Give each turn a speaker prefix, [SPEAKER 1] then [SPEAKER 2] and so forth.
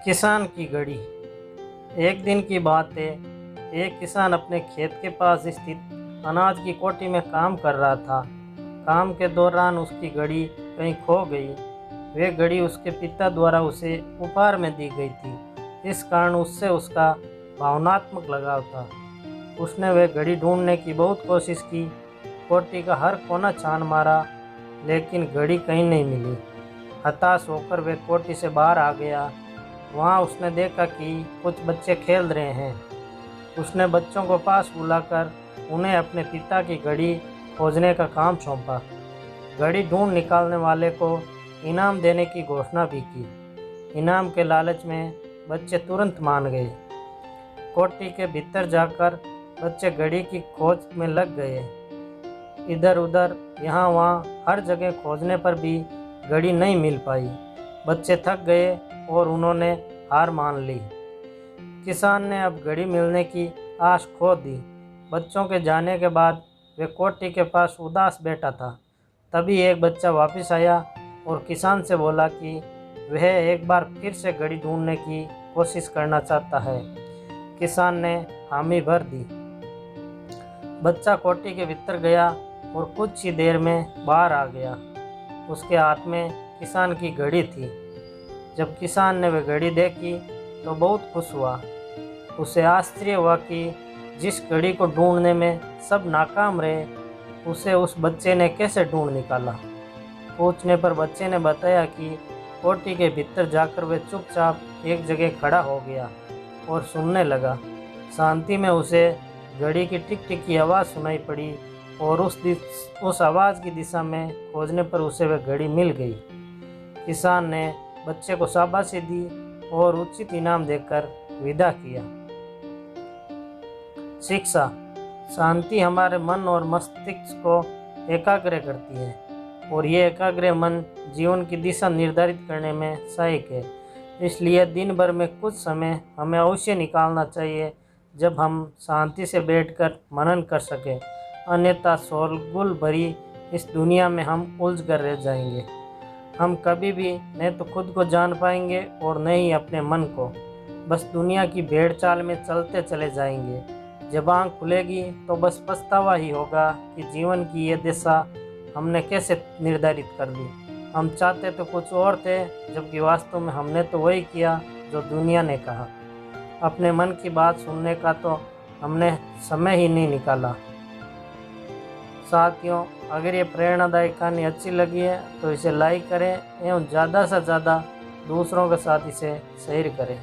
[SPEAKER 1] किसान की घड़ी। एक दिन की बात है। एक किसान अपने खेत के पास स्थित अनाज की कोठी में काम कर रहा था। काम के दौरान उसकी घड़ी कहीं खो गई। वह घड़ी उसके पिता द्वारा उसे उपहार में दी गई थी। इस कारण उससे उसका भावनात्मक लगाव था। उसने वह घड़ी ढूंढने की बहुत कोशिश की। कोठी का हर कोना छान मारा, लेकिन घड़ी कहीं नहीं मिली। हताश होकर वह कोठी से बाहर आ गया। वहाँ उसने देखा कि कुछ बच्चे खेल रहे हैं। उसने बच्चों को पास बुलाकर उन्हें अपने पिता की घड़ी खोजने का काम सौंपा। घड़ी ढूंढ निकालने वाले को इनाम देने की घोषणा भी की। इनाम के लालच में बच्चे तुरंत मान गए। कोठी के भीतर जाकर बच्चे घड़ी की खोज में लग गए। इधर उधर यहाँ वहाँ हर जगह खोजने पर भी घड़ी नहीं मिल पाई। बच्चे थक गए और उन्होंने हार मान ली। किसान ने अब घड़ी मिलने की आश खो दी। बच्चों के जाने के बाद वे कोठी के पास उदास बैठा था। तभी एक बच्चा वापस आया और किसान से बोला कि वह एक बार फिर से घड़ी ढूंढने की कोशिश करना चाहता है। किसान ने हामी भर दी। बच्चा कोठी के भीतर गया और कुछ ही देर में बाहर आ गया। उसके हाथ में किसान की घड़ी थी। जब किसान ने वह घड़ी देखी तो बहुत खुश हुआ। उसे आश्चर्य हुआ कि जिस घड़ी को ढूंढने में सब नाकाम रहे, उसे उस बच्चे ने कैसे ढूंढ निकाला। पूछने पर बच्चे ने बताया कि कोठी के भीतर जाकर वह चुपचाप एक जगह खड़ा हो गया और सुनने लगा। शांति में उसे घड़ी की टिक टिक की आवाज़ सुनाई पड़ी और उस आवाज़ की दिशा में खोजने पर उसे वह घड़ी मिल गई। किसान ने बच्चे को शाबाशी दी और उचित इनाम देकर विदा किया। शिक्षा। शांति हमारे मन और मस्तिष्क को एकाग्र करती है और ये एकाग्र मन जीवन की दिशा निर्धारित करने में सहायक है। इसलिए दिन भर में कुछ समय हमें अवश्य निकालना चाहिए जब हम शांति से बैठकर मनन कर सकें। अन्यथा शोरगुल भरी इस दुनिया में हम उलझ कर रह जाएंगे। हम कभी भी न तो खुद को जान पाएंगे और न ही अपने मन को। बस दुनिया की भेड़ चाल में चलते चले जाएंगे। जब आँख खुलेगी तो बस पछतावा ही होगा कि जीवन की ये दिशा हमने कैसे निर्धारित कर दी। हम चाहते तो कुछ और थे, जबकि वास्तव में हमने तो वही किया जो दुनिया ने कहा। अपने मन की बात सुनने का तो हमने समय ही नहीं निकाला। साथियों, अगर ये प्रेरणादायक कहानी अच्छी लगी है तो इसे लाइक करें एवं ज़्यादा से ज़्यादा दूसरों के साथ इसे शेयर करें।